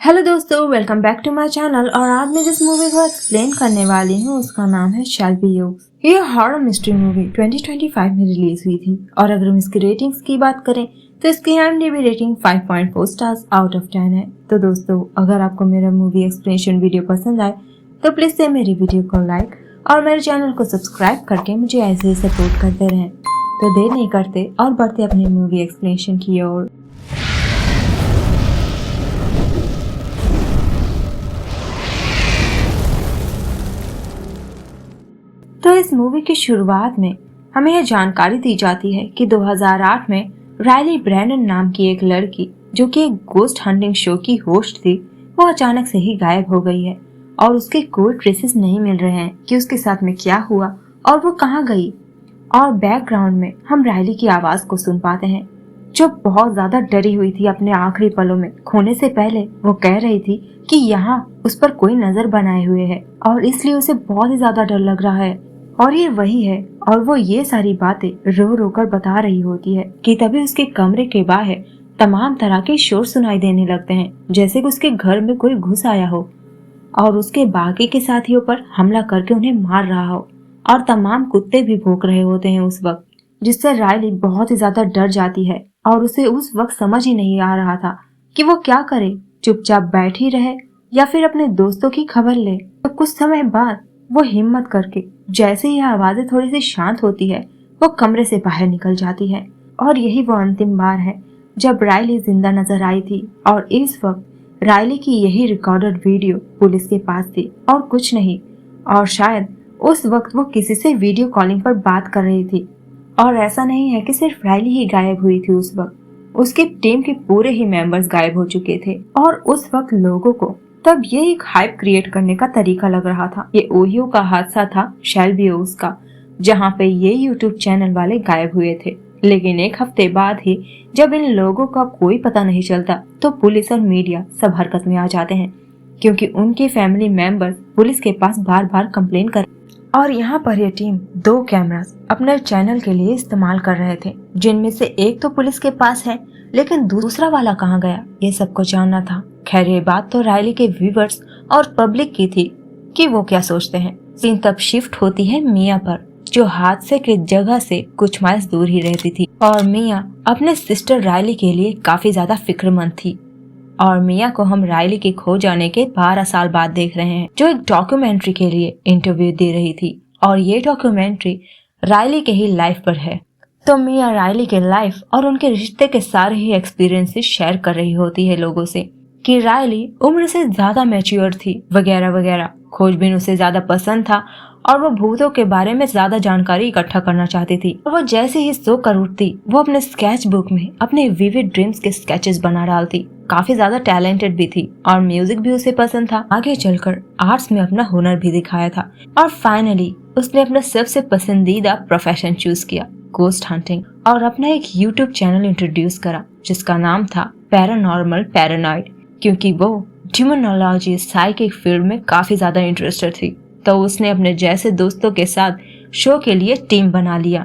Hello दोस्तों, welcome back to my channel. और आज मैं जिस मूवी को एक्सप्लेन करने वाली हूँ उसका नाम है शेल्बी ओक्स। ये हॉरर मिस्ट्री मूवी 2025 में रिलीज हुई थी और अगर हम इसकी रेटिंग्स की बात करें तो इसकी IMDb rating 5.4 stars out of 10 है। तो दोस्तों, अगर आपको मेरा मूवी एक्सप्लेनेशन वीडियो पसंद आए तो प्लीज से मेरी वीडियो को लाइक और मेरे चैनल को सब्सक्राइब करके मुझे ऐसे ही सपोर्ट करते रहें। तो देर नहीं करते और बढ़ते अपनी मूवी एक्सप्लेनेशन की ओर। तो इस मूवी की शुरुआत में हमें यह जानकारी दी जाती है कि 2008 में रायली ब्रैंडन नाम की एक लड़की जो कि एक गोस्ट हंटिंग शो की होस्ट थी, वो अचानक से ही गायब हो गई है और उसके कोई ट्रेसेस नहीं मिल रहे हैं कि उसके साथ में क्या हुआ और वो कहाँ गई। और बैकग्राउंड में हम रायली की आवाज को सुन पाते हैं जो बहुत ज्यादा डरी हुई थी। अपने आखिरी पलों में खोने से पहले वो कह रही थी कि यहाँ उस पर कोई नजर बनाए हुए है और इसलिए उसे बहुत ही ज्यादा डर लग रहा है। और ये वही है और वो ये सारी बातें रो रो कर बता रही होती है कि तभी उसके कमरे के बाहर तमाम तरह के शोर सुनाई देने लगते हैं, जैसे कि उसके घर में कोई घुस आया हो और उसके बाकी के साथियों पर हमला करके उन्हें मार रहा हो। और तमाम कुत्ते भी भौंक रहे होते हैं उस वक्त, जिससे रायली बहुत ही ज्यादा डर जाती है और उसे उस वक्त समझ ही नहीं आ रहा था कि वो क्या करे, चुपचाप बैठी रहे या फिर अपने दोस्तों की खबर ले। तो कुछ समय बाद वो हिम्मत करके जैसे ही आवाजें थोड़ी सी शांत होती है वो कमरे से बाहर निकल जाती है। और यही वो अंतिम बार है जब रायली जिंदा नजर आई थी और इस वक्त रायली की यही रिकॉर्डेड वीडियो पुलिस के पास थी और कुछ नहीं। और शायद उस वक्त वो किसी से वीडियो कॉलिंग पर बात कर रही थी। और ऐसा नहीं है कि सिर्फ रायली ही गायब हुई थी, उस वक्त उसकी टीम के पूरे ही मेंबर्स गायब हो चुके थे। और उस वक्त लोगों को तब ये एक हाइप क्रिएट करने का तरीका लग रहा था। ये ओहियो का हादसा था शेल्बी ओक्स का, जहाँ पे ये यूट्यूब चैनल वाले गायब हुए थे। लेकिन एक हफ्ते बाद ही जब इन लोगों का कोई पता नहीं चलता तो पुलिस और मीडिया सब हरकत में आ जाते हैं, क्योंकि उनके फैमिली मेंबर्स पुलिस के पास बार बार कंप्लेन कर। और यहाँ पर ये टीम 2 कैमरास अपने चैनल के लिए इस्तेमाल कर रहे थे, जिनमें से एक तो पुलिस के पास है लेकिन दूसरा वाला कहाँ गया ये सबको जानना था। खैर, ये बात तो रायली के व्यूवर्स और पब्लिक की थी कि वो क्या सोचते हैं। सीन तब शिफ्ट होती है मिया पर, जो हादसे के जगह से कुछ माइल्स दूर ही रहती थी। और मिया अपने सिस्टर रायली के लिए काफी ज्यादा फिक्रमंद थी। और मिया को हम रायली के खो जाने के 12 साल बाद देख रहे हैं, जो एक डॉक्यूमेंट्री के लिए इंटरव्यू दे रही थी। और ये डॉक्यूमेंट्री रायली के ही लाइफ पर है। तो मिया रायली के लाइफ और उनके रिश्ते के सारे ही एक्सपीरियंसेस शेयर कर रही होती है लोगों से कि रायली उम्र से ज्यादा मैच्योर थी वगैरह वगैरह। खोजबीन उसे ज्यादा पसंद था और वो भूतों के बारे में ज्यादा जानकारी इकट्ठा करना चाहती थी। और वो जैसे ही सो कर उठती वो अपने स्केच बुक में अपने विविड ड्रीम्स के स्केचेस बना डालती। काफी ज्यादा टैलेंटेड भी थी और म्यूजिक भी उसे पसंद था। आगे चलकर आर्ट्स में अपना हुनर भी दिखाया था और फाइनली उसने अपना सबसे पसंदीदा प्रोफेशन चूज किया, गोस्ट हंटिंग, और अपना एक यूट्यूब चैनल इंट्रोड्यूस करा जिसका नाम था पैरानॉर्मल पैरानॉइड, क्योंकि वो डिमोनोलॉजी साइकिक फील्ड में काफी ज्यादा इंटरेस्टेड थी। तो उसने अपने जैसे दोस्तों के साथ शो के लिए टीम बना लिया,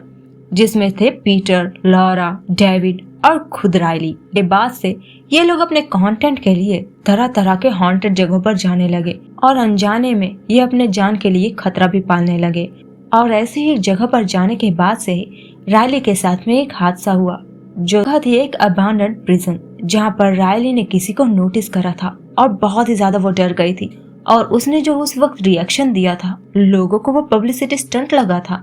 जिसमें थे पीटर, लॉरा, डेविड और खुद रायली। के बाद से ये लोग अपने कंटेंट के लिए तरह तरह के हॉन्टेड जगहों पर जाने लगे और अनजाने में ये अपने जान के लिए खतरा भी पालने लगे। और ऐसे ही जगह पर जाने के बाद से ही रायली के साथ में एक हादसा हुआ, जो थी एक अबैंडन्ड प्रिजन, जहाँ पर रायली ने किसी को नोटिस करा था और बहुत ही ज्यादा वो डर गई थी। और उसने जो उस वक्त रिएक्शन दिया था, लोगों को वो पब्लिसिटी स्टंट लगा था।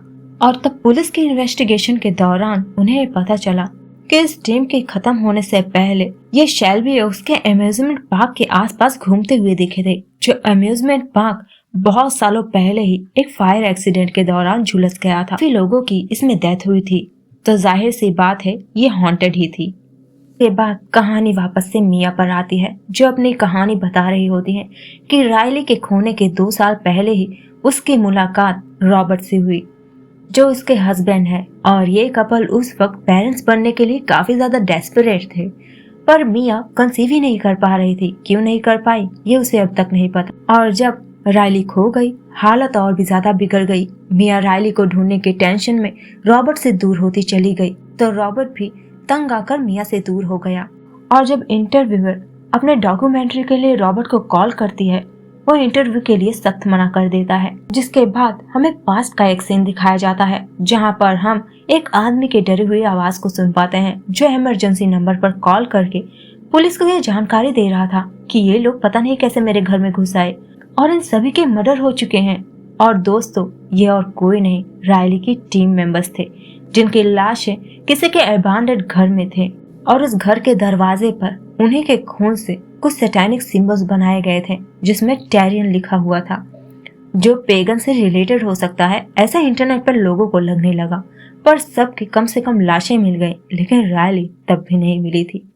और तब पुलिस की इन्वेस्टिगेशन के दौरान उन्हें पता चला कि इस टीम के खत्म होने से पहले ये शेल्बी ओक्स के अम्यूजमेंट पार्क के आसपास घूमते हुए दिखे थे, जो अम्यूजमेंट पार्क बहुत सालों पहले ही एक फायर एक्सीडेंट के दौरान झुलस गया था। काफी लोगों की इसमें डेथ हुई थी, तो जाहिर सी बात है ये हॉन्टेड ही थी। के बाद कहानी वापस से मिया पर आती है, जो अपनी कहानी बता रही होती है कि रायली के खोने के 2 साल पहले ही उसकी मुलाकात रॉबर्ट से हुई, जो उसके हस्बैंड है। और ये कपल उस वक्त पेरेंट्स बनने के लिए काफी ज्यादा डेस्परेट थे, पर मिया कंसीव ही नहीं कर पा रही थी। क्यों नहीं कर पाई ये उसे अब तक नहीं पता। और जब रायली खो गई, हालत और भी ज्यादा बिगड़ गई। मिया रायली को ढूंढने के टेंशन में रॉबर्ट से दूर होती चली गई, तो रॉबर्ट भी तंग आकर मिया से दूर हो गया। और जब इंटरव्यूअर अपने डॉक्यूमेंट्री के लिए रॉबर्ट को कॉल करती है, वो इंटरव्यू के लिए सख्त मना कर देता है। जिसके बाद हमें पास्ट का एक सीन दिखाया जाता है जहां पर हम एक आदमी के डरी हुई आवाज को सुन पाते हैं जो इमरजेंसी नंबर पर कॉल करके पुलिस को यह जानकारी दे रहा था कि ये लोग पता नहीं कैसे मेरे घर में घुस आए और इन सभी के मर्डर हो चुके हैं। और दोस्तों, ये और कोई नहीं, रायली की टीम मेंबर्स थे जिनकी लाशें किसी के अबैंडन्ड घर में थे और उस घर के दरवाजे पर उन्हीं के खून से कुछ सैटेनिक सिंबल्स बनाए गए थे जिसमें टैरियन लिखा हुआ था, जो पेगन से रिलेटेड हो सकता है, ऐसा इंटरनेट पर लोगों को लगने लगा। पर सबकी कम से कम लाशें मिल गई, लेकिन रायली तब भी नहीं मिली थी।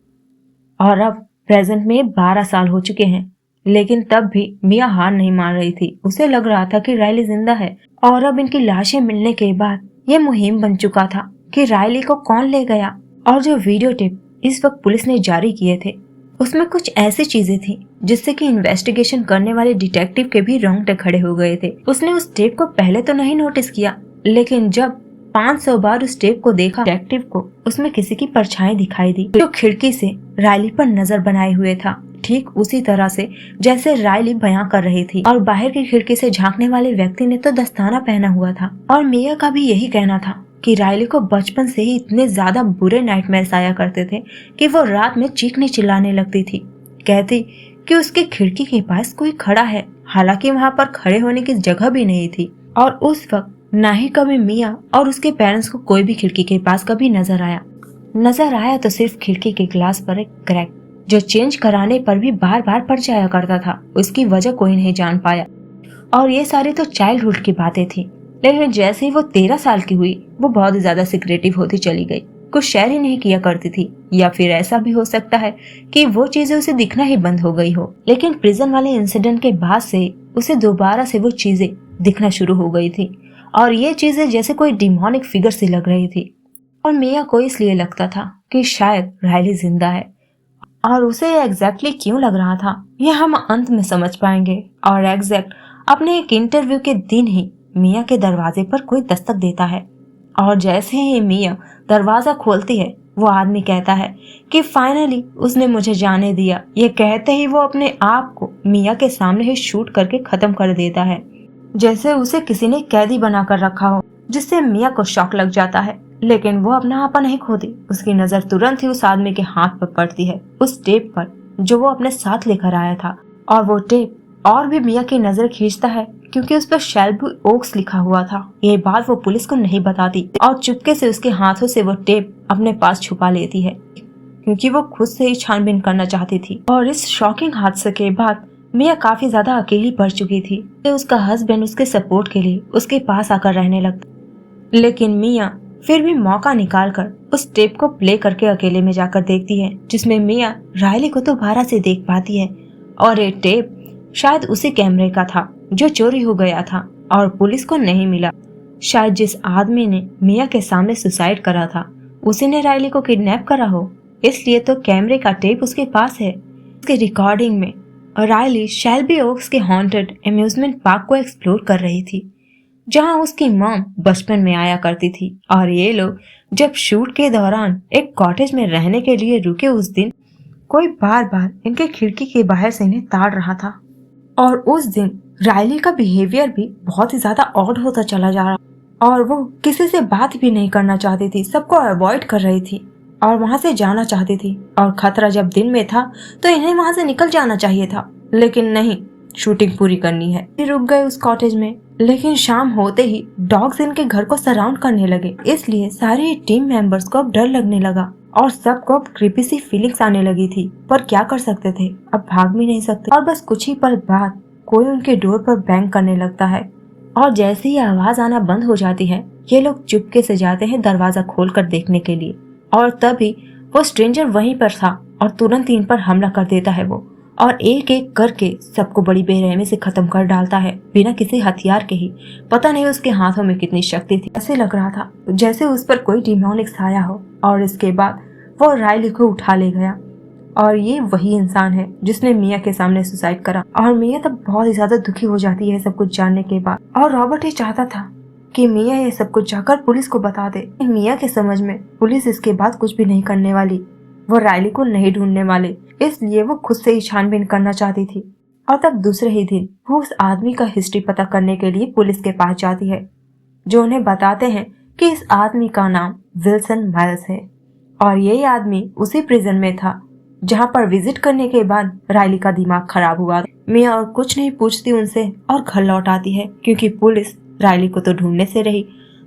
और अब प्रेजेंट में 12 साल हो चुके हैं, लेकिन तब भी मिया हार नहीं मान रही थी। उसे लग रहा था कि रायली जिंदा है और अब इनकी लाशें मिलने के बाद यह मुहिम बन चुका था कि रायली को कौन ले गया। और जो वीडियो टेप इस वक्त पुलिस ने जारी किए थे उसमें कुछ ऐसी चीजें थी जिससे कि इन्वेस्टिगेशन करने वाले डिटेक्टिव के भी रोंगटे खड़े हो गए थे। उसने उस टेप को पहले तो नहीं नोटिस किया, लेकिन जब 500 बार उस टेप को देखा डिटेक्टिव को उसमें किसी की परछाई दिखाई दी जो खिड़की से रायली पर नजर बनाए हुए था, ठीक उसी तरह से जैसे रायली बयां कर रही थी। और बाहर की खिड़की से झांकने वाले व्यक्ति ने तो दस्ताना पहना हुआ था। और मिया का भी यही कहना था कि रायली को बचपन से ही इतने ज्यादा बुरे नाइटमेयर्स आया करते थे कि वो रात में चीखने चिल्लाने लगती थी। कहती कि उसकी खिड़की के पास कोई खड़ा है, हालांकि वहाँ पर खड़े होने की जगह भी नहीं थी। और उस वक्त ना ही कभी मिया और उसके पेरेंट्स को कोई भी खिड़की के पास कभी नजर आया तो सिर्फ खिड़की के ग्लास पर एक क्रैक, जो चेंज कराने पर भी बार बार पड़ जाया करता था। उसकी वजह कोई नहीं जान पाया। और ये सारी तो चाइल्डहुड की बातें थी, लेकिन जैसे ही वो 13 साल की हुई वो बहुत ज्यादा सिक्रेटिव होती चली गई, कुछ शेयर ही नहीं किया करती थी। या फिर ऐसा भी हो सकता है कि वो चीजें उसे दिखना ही बंद हो गई हो। लेकिन प्रिजन वाले इंसिडेंट के बाद से उसे दोबारा से वो चीजें दिखना शुरू हो गई थी और ये चीजें जैसे कोई डिमोनिक फिगर सी लग रही थी। और मिया को इसलिए लगता था कि शायद रायली जिंदा है, और उसे एग्जैक्टली क्यों लग रहा था यह हम अंत में समझ पाएंगे। और एग्जैक्ट अपने एक इंटरव्यू के दिन ही मिया के दरवाजे पर कोई दस्तक देता है और जैसे ही मिया दरवाजा खोलती है वो आदमी कहता है कि फाइनली उसने मुझे जाने दिया। ये कहते ही वो अपने आप को मिया के सामने ही शूट करके खत्म कर देता है, जैसे उसे किसी ने कैदी बनाकर रखा हो, जिससे मिया को शॉक लग जाता है। लेकिन वो अपना आपा नहीं खोती। उसकी नजर तुरंत ही उस आदमी के हाथ पर पड़ती है, उस टेप पर जो वो अपने साथ लेकर आया था। और वो टेप और भी मिया की नजर खींचता है क्योंकि उस पर शेल्बी ओक्स लिखा हुआ था। ये बात वो पुलिस को नहीं बताती और चुपके से उसके हाथों से वो टेप अपने पास छुपा लेती है क्योंकि वो खुद से ही छानबीन करना चाहती थी। और इस शॉकिंग हादसे के बाद मिया काफी ज्यादा अकेली पड़ चुकी थी। उसका हस्बैंड उसके सपोर्ट के लिए उसके पास आकर रहने लगता, लेकिन मिया फिर भी मौका निकालकर उस टेप को प्ले करके अकेले में जाकर देखती है, जिसमें मिया रायली को दोबारा से देख पाती है। और ये टेप शायद उसी कैमरे का था जो चोरी हो गया था और पुलिस को नहीं मिला। शायद जिस आदमी ने मिया के सामने सुसाइड करा था उसी ने रायली को किडनैप करा हो, इसलिए तो कैमरे का टेप उसके पास है। उसके रिकॉर्डिंग में रायली शेल्बी ओक्स के हॉन्टेड अम्यूजमेंट पार्क को एक्सप्लोर कर रही थी, जहां उसकी मॉम बचपन में आया करती थी। और ये लोग जब शूट के दौरान एक कॉटेज में रहने के लिए रुके उस दिन कोई बार बार इनके खिड़की के बाहर से इन्हें ताड़ रहा था। और उस दिन रायली का बिहेवियर भी बहुत ही ज्यादा ऑड होता चला जा रहा और वो किसी से बात भी नहीं करना चाहती थी, सबको अवॉइड कर रही थी और वहां से जाना चाहती थी। और खतरा जब दिन में था तो इन्हें वहां से निकल जाना चाहिए था, लेकिन नहीं, शूटिंग पूरी करनी है। रुक गए उस कॉटेज में, लेकिन शाम होते ही डॉग्स इनके घर को सराउंड करने लगे, इसलिए सारे टीम मेंबर्स को अब डर लगने लगा और सबको अब क्रीपी सी फीलिंग्स आने लगी थी। पर क्या कर सकते थे, अब भाग भी नहीं सकते। और बस कुछ ही पल बाद कोई उनके डोर पर बैंग करने लगता है और जैसे ही आवाज आना बंद हो जाती है ये लोग चुपके से जाते हैं दरवाजा खोलकर देखने के लिए। और तभी वो स्ट्रेंजर वहीं पर था और तुरंत इन पर हमला कर देता है वो, और एक एक करके सबको बड़ी बेरहमी से खत्म कर डालता है बिना किसी हथियार के ही। पता नहीं उसके हाथों में कितनी शक्ति थी, ऐसे लग रहा था जैसे उस पर कोई डिमोनिक छाया हो। और इसके बाद वो रायली को उठा ले गया और ये वही इंसान है जिसने मिया के सामने सुसाइड करा। और मिया तब बहुत ही ज्यादा दुखी हो जाती है सब कुछ जानने के बाद। और रॉबर्ट ये चाहता था कि मिया ये सब कुछ जाकर पुलिस को बता दे। मिया के समझ में पुलिस इसके बाद कुछ भी नहीं करने वाली, वो रायली को नहीं ढूंढने वाले, इसलिए वो खुद से ही छानबीन करना चाहती थी। और तब दूसरे ही दिन वो उस आदमी का हिस्ट्री पता करने के लिए पुलिस के पास जाती है, जो उन्हें बताते हैं कि इस आदमी का नाम विल्सन माइल्स है और ये आदमी उसी प्रिजन में था जहां पर विजिट करने के बाद रायली का दिमाग खराब हुआ। मिया और कुछ नहीं पूछती उनसे और घर लौट आती है, क्योंकि पुलिस रायली को तो ढूंढने से रही,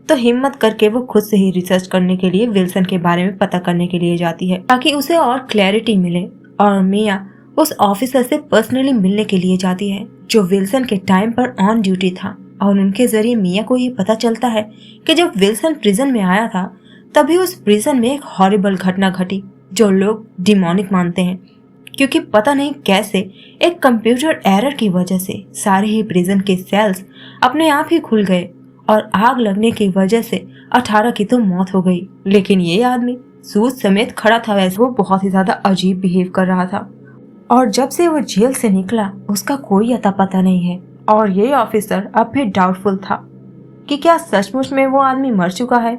तो हिम्मत करके वो खुद से ही रिसर्च करने के लिए विल्सन के बारे में पता करने के लिए जाती है, ताकि उसे और क्लैरिटी मिले। और मिया उस ऑफिसर से पर्सनली मिलने के लिए जाती है जो विल्सन के टाइम पर ऑन ड्यूटी था, और उनके जरिए मिया को ये पता चलता है कि जब विल्सन प्रिजन में आया था तभी उस प्रिजन में एक हॉरिबल घटना घटी जो लोग डिमोनिक मानते हैं, क्योंकि पता नहीं कैसे एक कंप्यूटर एरर की वजह से सारे ही प्रिजन के सेल्स अपने आप ही खुल गए और आग लगने की वजह से 18 की तो मौत हो गई। लेकिन ये आदमी सूद समेत खड़ा था, वैसे वो बहुत ही ज्यादा अजीब बिहेव कर रहा था, और जब से वो जेल से निकला उसका कोई अता पता नहीं है। और ये ऑफिसर अब भी डाउटफुल था कि क्या सचमुच में वो आदमी मर चुका है,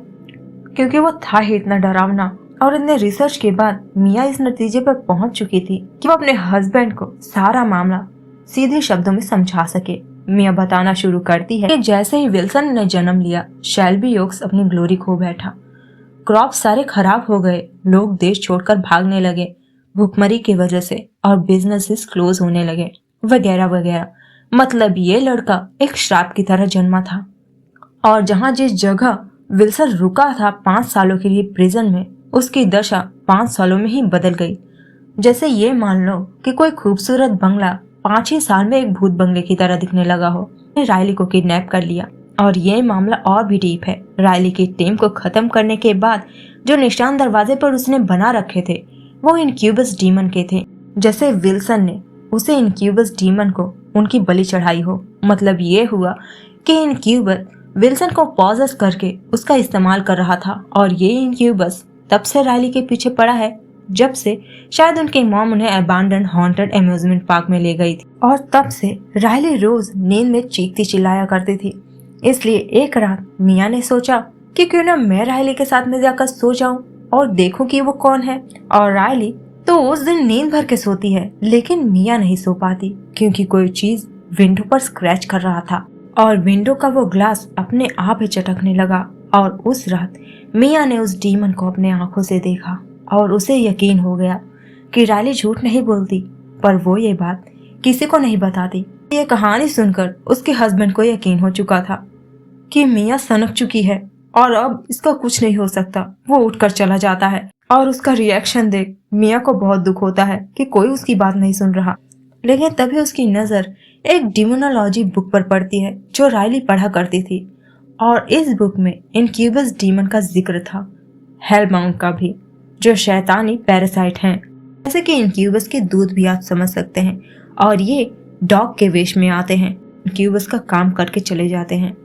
क्योंकि वो था ही इतना डरावना। और इतने रिसर्च के बाद मिया इस नतीजे पर पहुंच चुकी थी कि वो अपने हस्बैंड को सारा मामला सीधे शब्दों में समझा सके। मिया बताना शुरू करती है कि जैसे ही विल्सन ने जन्म लिया, शेल्बी ओक्स अपनी ग्लोरी खो बैठा, क्रॉप सारे खराब हो गए, लोग देश छोड़कर भागने लगे भूखमरी की वजह से, और बिजनेसेस क्लोज होने लगे, वगैरह वगैरह। मतलब ये लड़का एक श्राप की तरह जन्मा था। और जहाँ जिस जगह विल्सन रुका था 5 सालों के लिए प्रिजन में, उसकी दशा 5 सालों में ही बदल गई। जैसे ये मान लो कि कोई खूबसूरत बंगला 5 ही साल में एक भूत बंगले की तरह दिखने लगा हो। रायली को किडनैप कर लिया, और ये मामला और भी डीप है। रायली की टीम को खत्म करने के बाद जो निशान दरवाजे पर उसने बना रखे थे वो इनक्यूबस डीमन के थे, जैसे विल्सन ने उसे इनक्यूबस डीमन को उनकी बलि चढ़ाई हो। मतलब ये हुआ कि इनक्यूबस विल्सन को पॉजेस करके उसका इस्तेमाल कर रहा था, और ये इनक्यूबस तब से रायली के पीछे पड़ा है जब से शायद उनकी मॉम उन्हें अबैंडन हॉन्टेड एम्यूजमेंट पार्क में ले गई थी। और तब से रायली रोज नींद में चीखती चिल्लाया करती थी। इसलिए एक रात मिया ने सोचा कि क्यों ना मैं रायली के साथ में जाकर सो जाऊं और देखूं कि वो कौन है। और रायली तो उस दिन नींद भर के सोती है, लेकिन मिया नहीं सो पाती, क्योंकि कोई चीज विंडो पर स्क्रैच कर रहा था और विंडो का वो ग्लास अपने आप ही चटकने लगा। और उस रात मिया ने उस डीमन को अपने आंखों से देखा, और उसे यकीन हो गया कि रायली झूठ नहीं बोलती, पर वो ये बात किसी को नहीं बताती। ये कहानी सुनकर उसके हस्बैंड को यकीन हो चुका था कि मिया सनक चुकी है और अब इसका कुछ नहीं हो सकता। वो उठकर चला जाता है, और उसका रिएक्शन देख मिया को बहुत दुख होता है कि कोई उसकी बात नहीं सुन रहा। लेकिन तभी उसकी नजर एक डिमोनोलॉजी बुक पर पड़ती है जो रायली पढ़ा करती थी, और इस बुक में इनक्यूबस डीमन का जिक्र था, हेलबाउंड का भी, जो शैतानी पैरासाइट हैं। जैसे कि इनक्यूबस के दूध भी आप समझ सकते हैं, और ये डॉग के वेश में आते हैं, इनक्यूबस का काम करके चले जाते हैं,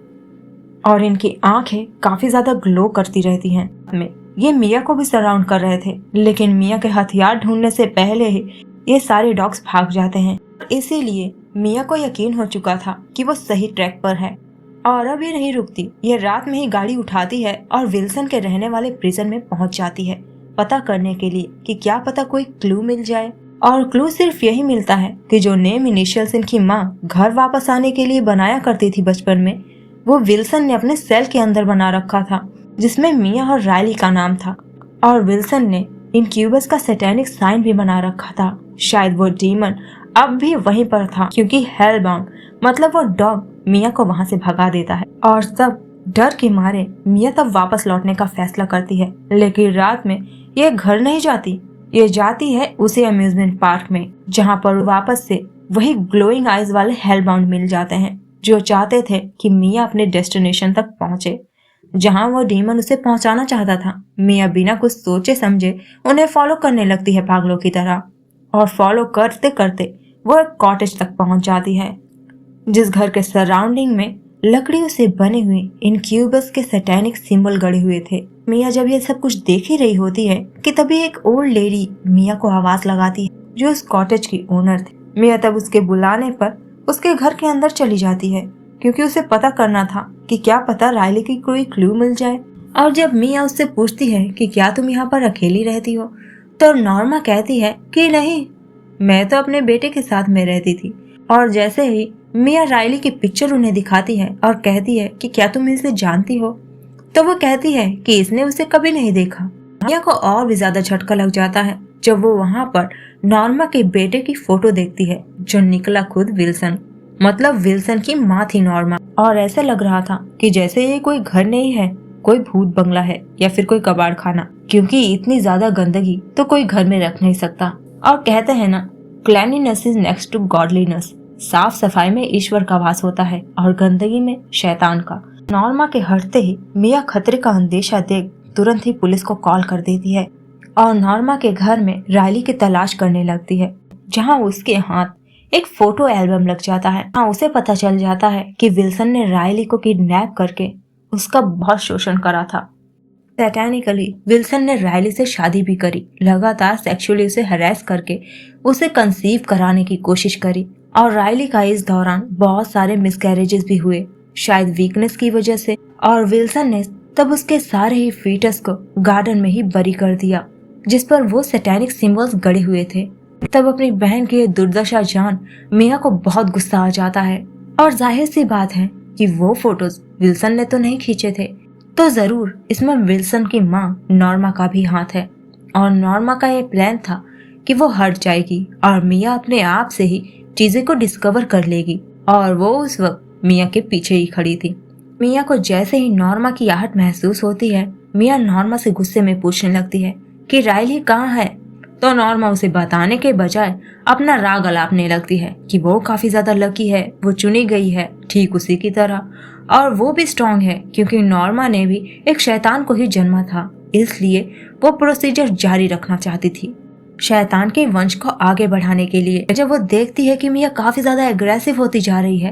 और इनकी आंखें काफी ज्यादा ग्लो करती रहती हैं। में ये मिया को भी सराउंड कर रहे थे, लेकिन मिया के हथियार ढूंढने से पहले ही ये सारे डॉग्स भाग जाते हैं। इसीलिए मिया को यकीन हो चुका था कि वो सही ट्रैक पर है, और अब ये नहीं रुकती। ये रात में ही गाड़ी उठाती है और विल्सन के रहने वाले प्रिजन में पहुंच जाती है, पता करने के लिए कि क्या पता कोई क्लू मिल जाए। और क्लू सिर्फ यही मिलता है कि जो नेम इनिशियल्स इनकी माँ घर वापस आने के लिए बनाया करती थी बचपन में, वो विल्सन ने अपने सेल के अंदर बना रखा था, जिसमें मिया और रायली का नाम था। और विल्सन ने इनक्यूबस का सैटेनिक साइन भी बना रखा था। शायद वो डीमन अब भी वहीं पर था, क्योंकि हेलबाउंड मतलब वो डॉग मिया को वहां से भगा देता है, और तब डर के मारे मिया तब वापस लौटने का फैसला करती है। लेकिन रात में ये घर नहीं जाती, ये जाती है उसी अम्यूजमेंट पार्क में, जहाँ पर वापस से वही ग्लोइंग आइज वाले हेलबाउंड मिल जाते हैं, जो चाहते थे कि मिया अपने डेस्टिनेशन तक पहुंचे, जहां वो डीमन उसे पहुंचाना चाहता था। मिया बिना कुछ सोचे समझे उन्हें फॉलो करने लगती है पागलों की तरह, और फॉलो करते करते वो एक कॉटेज तक पहुंच जाती है, जिस घर के सराउंडिंग में लकड़ियों से बने हुए इनक्यूबस के सैटेनिक सिंबल गड़े हुए थे। मिया जब ये सब कुछ देख ही रही होती है कि तभी एक ओल्ड लेडी मिया को आवाज लगाती है, जो उस कॉटेज की ओनर थी। मिया तब उसके बुलाने पर उसके घर के अंदर चली जाती है, क्योंकि उसे पता करना था कि क्या पता रायली की कोई क्लू मिल जाए। और जब मिया उससे पूछती है कि क्या तुम यहाँ पर अकेली रहती हो, तो नॉर्मा कहती है कि नहीं, मैं तो अपने बेटे के साथ में रहती थी। और जैसे ही मिया राइली की पिक्चर उन्हें दिखाती है और कहती है कि क्या तुम इसे जानती हो, तो वो कहती है कि इसने उसे कभी नहीं देखा। मिया को और भी ज्यादा झटका लग जाता है जब वो वहाँ पर नॉर्मा के बेटे की फोटो देखती है, जो निकला खुद विल्सन, मतलब विल्सन की माँ थी नॉर्मा। और ऐसे लग रहा था कि जैसे ये कोई घर नहीं है, कोई भूत बंगला है या फिर कोई कबाड़ खाना, क्योंकि इतनी ज्यादा गंदगी तो कोई घर में रख नहीं सकता। और कहते हैं ना, क्लैनिनेस इज नेक्स्ट टू गॉडलीनेस, साफ सफाई में ईश्वर का वास होता है और गंदगी में शैतान का। नॉर्मा के हटते ही मिया खतरे का अंदेशा देख तुरंत ही पुलिस को कॉल कर देती है और नॉर्मा के घर में राइली की तलाश करने लगती है, जहां उसके हाथ एक फोटो एल्बम लग जाता है। उसे पता चल जाता है कि विल्सन ने राइली को किडनैप करके उसका बहुत शोषण करा था। सैटेनिकली विल्सन ने राइली से शादी भी करी, लगातार सेक्सुअली उसे हरास करके उसे कंसीव कराने की कोशिश करी। और राइली का इस दौरान बहुत सारे मिसकैरेजेस भी हुए, शायद वीकनेस की वजह से। और विल्सन ने तब उसके सारे ही फीटस को गार्डन में ही बरी कर दिया, जिस पर वो सैटेनिक सिंबल्स गड़े हुए थे। तब अपनी बहन की दुर्दशा जान मिया को बहुत गुस्सा आ जाता है। और जाहिर सी बात है कि वो फोटोज विल्सन ने तो नहीं खींचे थे, तो जरूर इसमें विल्सन की माँ नॉर्मा का भी हाथ है। और नॉर्मा का ये प्लान था कि वो हट जाएगी और मिया अपने आप से ही चीजें को डिस्कवर कर लेगी। और वो उस वक्त मिया के पीछे ही खड़ी थी। मिया को जैसे ही नॉर्मा की आहट महसूस होती है, मिया नॉर्मा से गुस्से में पूछने लगती है कि राइली कहाँ है। तो नॉर्मा उसे बताने के बजाय अपना राग अलापने लगती है कि वो काफी ज्यादा लकी है, वो चुनी गई है ठीक उसी की तरह, और वो भी स्ट्रांग है क्योंकि नॉर्मा ने भी एक शैतान को ही जन्मा था, इसलिए वो प्रोसीजर जारी रखना चाहती थी शैतान के वंश को आगे बढ़ाने के लिए। जब वो देखती है कि मिया काफी ज्यादा एग्रेसिव होती जा रही है,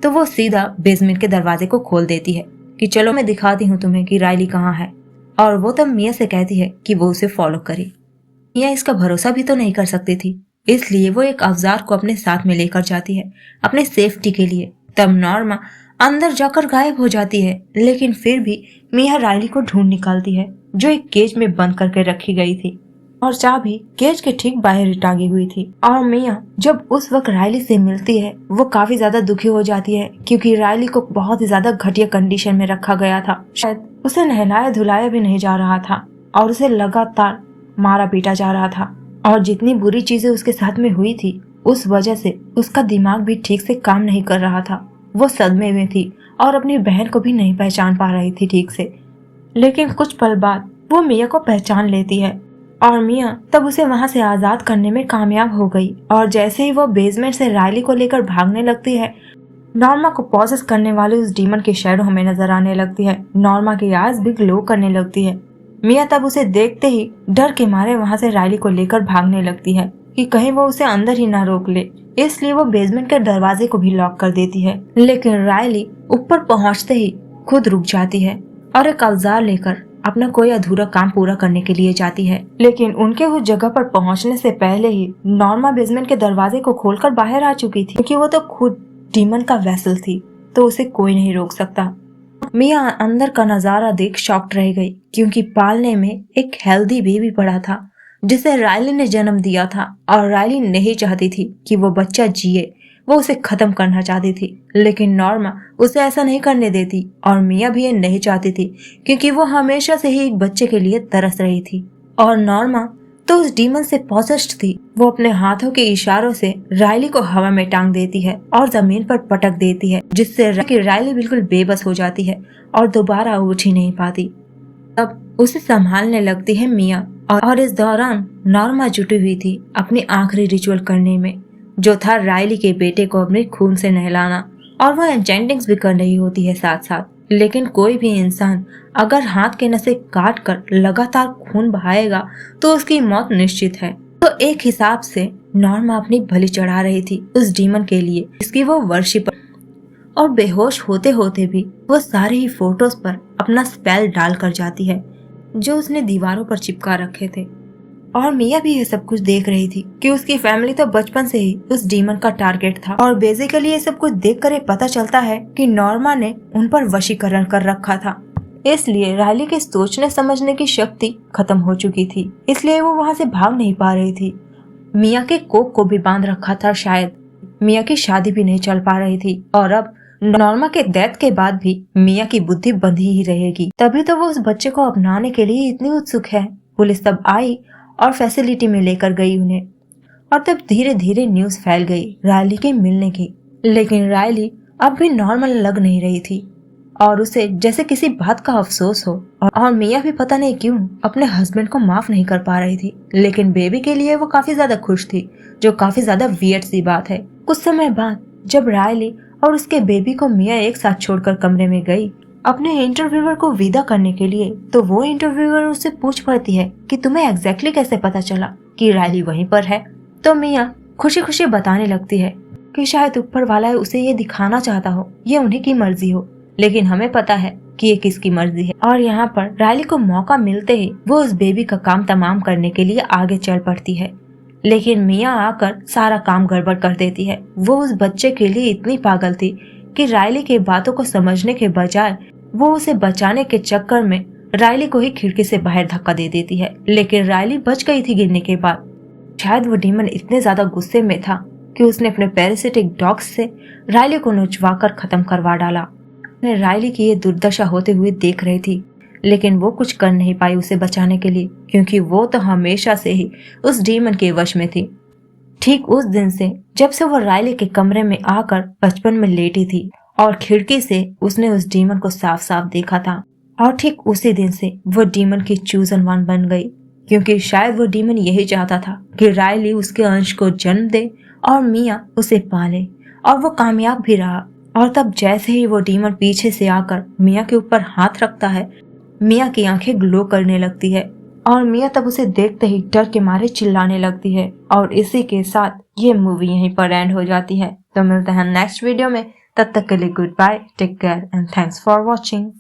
तो वो सीधा बेसमेंट के दरवाजे को खोल देती है कि चलो मैं दिखाती हूँ तुम्हें कि राइली कहाँ है। और वो तब मिया से कहती है कि वो उसे फॉलो करे। मिया इसका भरोसा भी तो नहीं कर सकती थी, इसलिए वो एक अवजार को अपने साथ में लेकर जाती है अपने सेफ्टी के लिए। तब नॉर्मा अंदर जाकर गायब हो जाती है, लेकिन फिर भी मिया राइली को ढूंढ निकालती है, जो एक केज में बंद करके रखी गई थी और चाबी केज के ठीक बाहर टांगी हुई थी। और मिया जब उस वक्त राइली से मिलती है, वो काफी ज्यादा दुखी हो जाती है क्योंकि राइली को बहुत ही ज्यादा घटिया कंडीशन में रखा गया था। शायद उसे नहलाया धुलाया भी नहीं जा रहा था और उसे लगातार मारा पीटा जा रहा था। और जितनी बुरी चीजें उसके साथ में हुई थी, उस वजह से उसका दिमाग भी ठीक से काम नहीं कर रहा था। वो सदमे में थी और अपनी बहन को भी नहीं पहचान पा रही थी ठीक से। लेकिन कुछ पल बाद वो मिया को पहचान लेती है और मिया तब उसे वहां से आजाद करने में कामयाब हो गई। और जैसे ही वो बेसमेंट से राइली को लेकर भागने लगती है, नॉर्मा को पॉसेस करने वाले उस डीमन की शैडो हमें नजर आने लगती है। नॉर्मा की आईज भी ग्लो करने लगती है। मिया तब उसे देखते ही डर के मारे वहां से राइली को लेकर भागने लगती है कि कहीं वो उसे अंदर ही ना रोक ले, इसलिए वो बेसमेंट के दरवाजे को भी लॉक कर देती है। लेकिन राइली ऊपर पहुंचते ही खुद रुक जाती है और एक औजार लेकर अपना कोई अधूरा काम पूरा करने के लिए जाती है। लेकिन उनके उस जगह पर पहुंचने से पहले ही नॉर्मा बेसमेंट के दरवाजे को खोलकर बाहर आ चुकी थी, क्योंकि वो तो खुद डीमन का वेसल थी, तो उसे कोई नहीं रोक सकता। मिया अंदर का नजारा देख शॉक्ड रह गई, क्योंकि पालने में एक हेल्दी बेबी पड़ा था जिसे राइली ने जन्म दिया था। और राइली नहीं चाहती थी कि वो बच्चा जिए, वो उसे खत्म करना चाहती थी। लेकिन नॉर्मा उसे ऐसा नहीं करने देती और मिया भी ये नहीं चाहती थी, क्योंकि वो हमेशा से ही एक बच्चे के लिए तरस रही थी। और नॉर्मा तो उस डीमन से पॉसेस्ड थी। वो अपने हाथों के इशारों से राइली को हवा में टांग देती है और जमीन पर पटक देती है, जिससे राइली बिल्कुल बेबस हो जाती है और दोबारा उठ ही नहीं पाती। तब उसे संभालने लगती है मिया। और इस दौरान नॉर्मा जुटी हुई थी अपनी आखिरी रिचुअल करने में, जो था राइली के बेटे को अपने खून से नहलाना। और वह एन्चेंटिंग्स भी कर रही होती है साथ साथ। लेकिन कोई भी इंसान अगर हाथ के नसें काट कर लगातार खून बहाएगा तो उसकी मौत निश्चित है। तो एक हिसाब से नॉर्मा अपनी बलि चढ़ा रही थी उस डीमन के लिए, जिसकी वो वर्शिपर। और बेहोश होते होते भी वो सारे ही फोटोज पर अपना स्पेल डाल कर जाती है, जो उसने दीवारों पर चिपका रखे थे। और मिया भी ये सब कुछ देख रही थी कि उसकी फैमिली तो बचपन से ही उस डीमन का टारगेट था। और बेसिकली ये सब कुछ देखकर ये पता चलता है कि नॉर्मा ने उन पर वशीकरण कर रखा था। इसलिए रायली के सोचने समझने की शक्ति खत्म हो चुकी थी, इसलिए वो वहाँ से भाग नहीं पा रही थी। मिया के कोक को भी बांध रखा था शायद। मिया की शादी भी नहीं चल पा रही थी और अब नॉर्मा के डेथ के बाद भी मिया की बुद्धि बंधी ही रहेगी। तभी तो वो उस बच्चे को अपनाने के लिए इतनी उत्सुक है। पुलिस तब आई और फैसिलिटी में लेकर गई उन्हें, और तब धीरे धीरे न्यूज फैल गई रायली के मिलने की। लेकिन रायली अब भी नॉर्मल लग नहीं रही थी और उसे जैसे किसी बात का अफसोस हो। और मिया भी पता नहीं क्यों अपने हस्बैंड को माफ नहीं कर पा रही थी, लेकिन बेबी के लिए वो काफी ज्यादा खुश थी, जो काफी ज्यादा वियर्ड सी बात है। कुछ समय बाद जब रायली और उसके बेबी को मिया एक साथ छोड़कर कमरे में गई अपने इंटरव्यूअर को विदा करने के लिए, तो वो इंटरव्यूअर उससे पूछ पड़ती है कि तुम्हें एग्जैक्टली कैसे पता चला कि रायली वहीं पर है। तो मिया खुशी खुशी बताने लगती है कि शायद ऊपर वाला उसे ये दिखाना चाहता हो, ये उन्हीं की मर्जी हो, लेकिन हमें पता है कि ये किसकी मर्जी है। और यहाँ पर रायली को मौका मिलते ही वो उस बेबी का काम तमाम करने के लिए आगे चल पड़ती है, लेकिन मिया आकर सारा काम गड़बड़ कर देती है। वो उस बच्चे के लिए इतनी पागल थी कि रायली की बातों को समझने के बजाय वो उसे बचाने के चक्कर में रायली को ही खिड़की से बाहर धक्का दे देती है। लेकिन रायली बच गई थी गिरने के बाद। शायद वो डीमन इतने ज्यादा गुस्से में था कि उसने अपने पैरासिटिक डॉग्स से रायली को नोचवाकर खत्म करवा डाला। मैं रायली की ये दुर्दशा होते हुए देख रही थी, लेकिन वो कुछ कर नहीं पाई उसे बचाने के लिए, क्योंकि वो तो हमेशा से ही उस डीमन के वश में थी। ठीक उस दिन से जब से वो रायली के कमरे में आकर बचपन में लेटी थी और खिड़की से उसने उस डीमन को साफ साफ देखा था, और ठीक उसी दिन से वो डीमन की चूजन वन बन गई, क्योंकि शायद वो डीमन यही चाहता था कि रायली उसके अंश को जन्म दे और मिया उसे पाले, और वो कामयाब भी रहा। और तब जैसे ही वो डीमन पीछे से आकर मिया के ऊपर हाथ रखता है, मिया की आंखें ग्लो करने लगती है और मिया तब उसे देखते ही डर के मारे चिल्लाने लगती है। और इसी के साथ ये मूवी यहीं पर एंड हो जाती है। तो मिलते हैं नेक्स्ट वीडियो में, तब तक के लिए good bye, take care and thanks for watching.